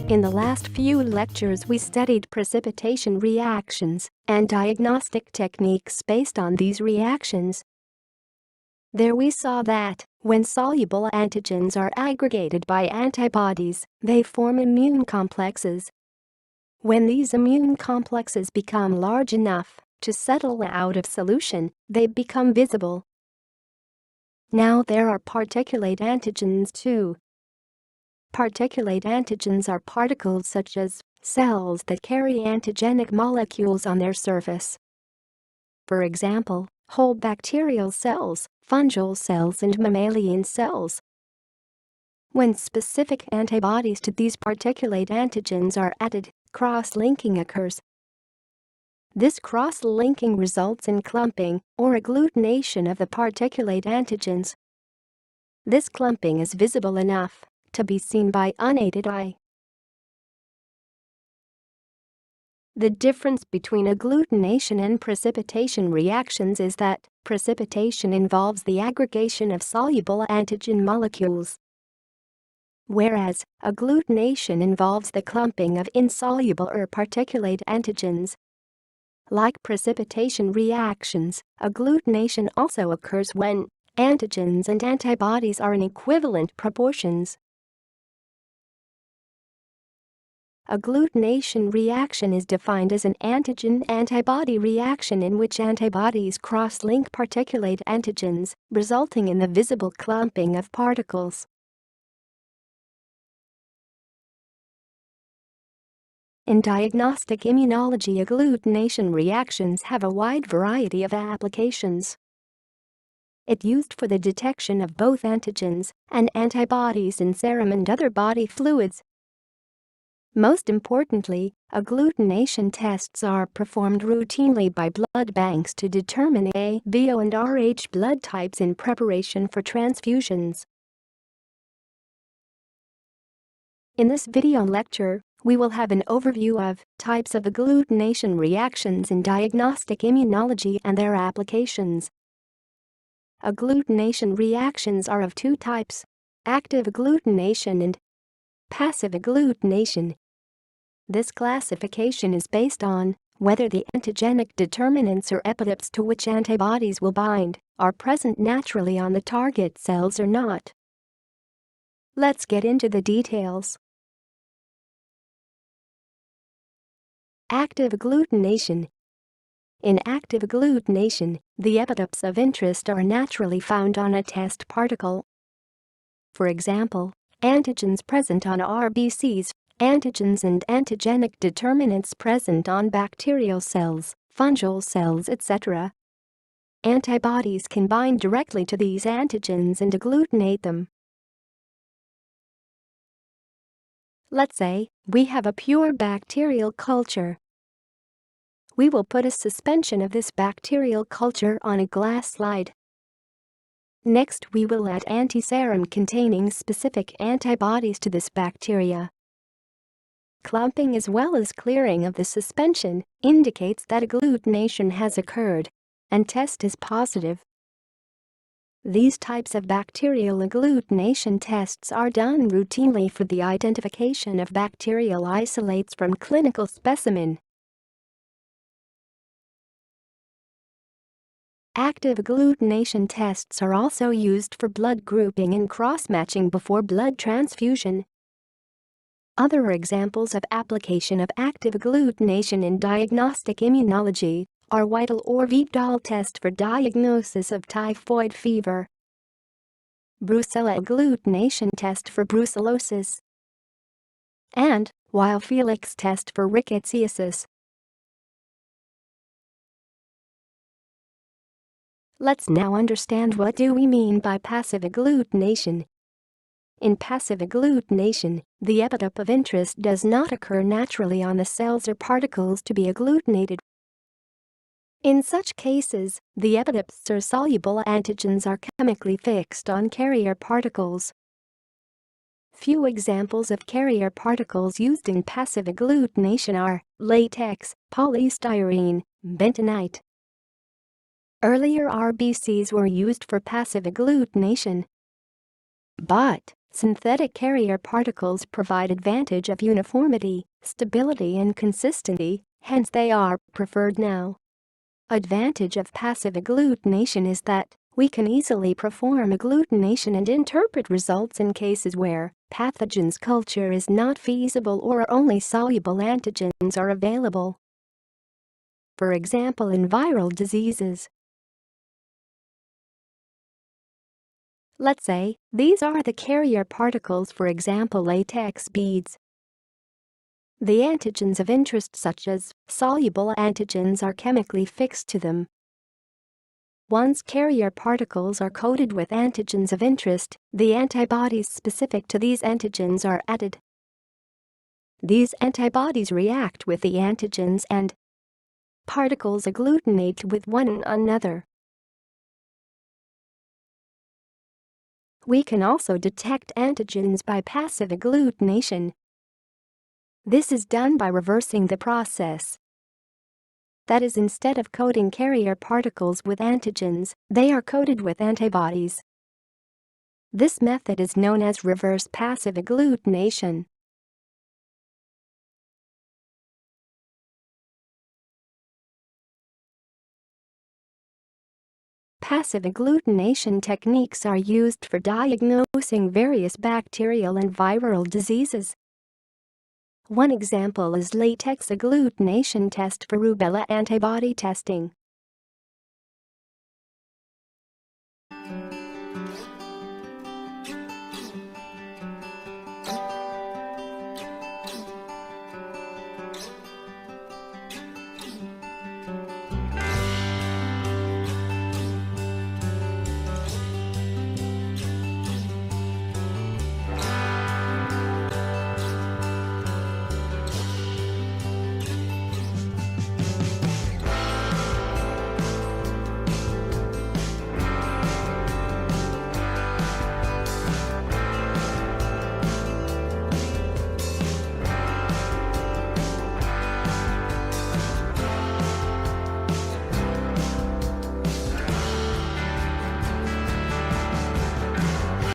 In the last few lectures we studied precipitation reactions and diagnostic techniques based on these reactions. There we saw that, when soluble antigens are aggregated by antibodies, they form immune complexes. When these immune complexes become large enough to settle out of solution, they become visible. Now there are particulate antigens too. Particulate antigens are particles such as cells that carry antigenic molecules on their surface. For example, whole bacterial cells, fungal cells and mammalian cells. When specific antibodies to these particulate antigens are added, cross-linking occurs. This cross-linking results in clumping or agglutination of the particulate antigens. This clumping is visible enough to be seen by unaided eye. The difference between agglutination and precipitation reactions is that precipitation involves the aggregation of soluble antigen molecules, whereas agglutination involves the clumping of insoluble or particulate antigens. Like precipitation reactions, agglutination also occurs when antigens and antibodies are in equivalent proportions. Agglutination reaction is defined as an antigen-antibody reaction in which antibodies cross-link particulate antigens, resulting in the visible clumping of particles. In diagnostic immunology, agglutination reactions have a wide variety of applications. It's used for the detection of both antigens and antibodies in serum and other body fluids. Most importantly, agglutination tests are performed routinely by blood banks to determine A, B, O and Rh blood types in preparation for transfusions. In this video lecture, we will have an overview of types of agglutination reactions in diagnostic immunology and their applications. Agglutination reactions are of two types: active agglutination and passive agglutination. This classification is based on whether the antigenic determinants or epitopes to which antibodies will bind are present naturally on the target cells or not. Let's get into the details. Active agglutination. In active agglutination, the epitopes of interest are naturally found on a test particle. For example, antigens present on RBCs, antigens and antigenic determinants present on bacterial cells, fungal cells, etc. Antibodies can bind directly to these antigens and agglutinate them. Let's say we have a pure bacterial culture. We will put a suspension of this bacterial culture on a glass slide. Next, we will add antiserum containing specific antibodies to this bacteria. Clumping as well as clearing of the suspension indicates that agglutination has occurred, and test is positive. These types of bacterial agglutination tests are done routinely for the identification of bacterial isolates from clinical specimen. Active agglutination tests are also used for blood grouping and cross-matching before blood transfusion. Other examples of application of active agglutination in diagnostic immunology are Whittle or Vidal test for diagnosis of typhoid fever, Brucella agglutination test for brucellosis, and Weil-Felix test for rickettsiosis. Let's now understand what do we mean by passive agglutination. In passive agglutination, the epitope of interest does not occur naturally on the cells or particles to be agglutinated. In such cases, the epitopes or soluble antigens are chemically fixed on carrier particles. Few examples of carrier particles used in passive agglutination are latex, polystyrene, bentonite. Earlier RBCs were used for passive agglutination, but Synthetic carrier particles provide advantage of uniformity, stability and consistency, hence they are preferred now. Advantage of passive agglutination is that we can easily perform agglutination and interpret results in cases where pathogens culture is not feasible or only soluble antigens are available. For example, in viral diseases. Let's say these are the carrier particles, for example latex beads. The antigens of interest such as soluble antigens are chemically fixed to them. Once carrier particles are coated with antigens of interest, the antibodies specific to these antigens are added. These antibodies react with the antigens and particles agglutinate with one another. We can also detect antigens by passive agglutination. This is done by reversing the process. That is, instead of coating carrier particles with antigens, they are coated with antibodies. This method is known as reverse passive agglutination. Passive agglutination techniques are used for diagnosing various bacterial and viral diseases. One example is latex agglutination test for rubella antibody testing.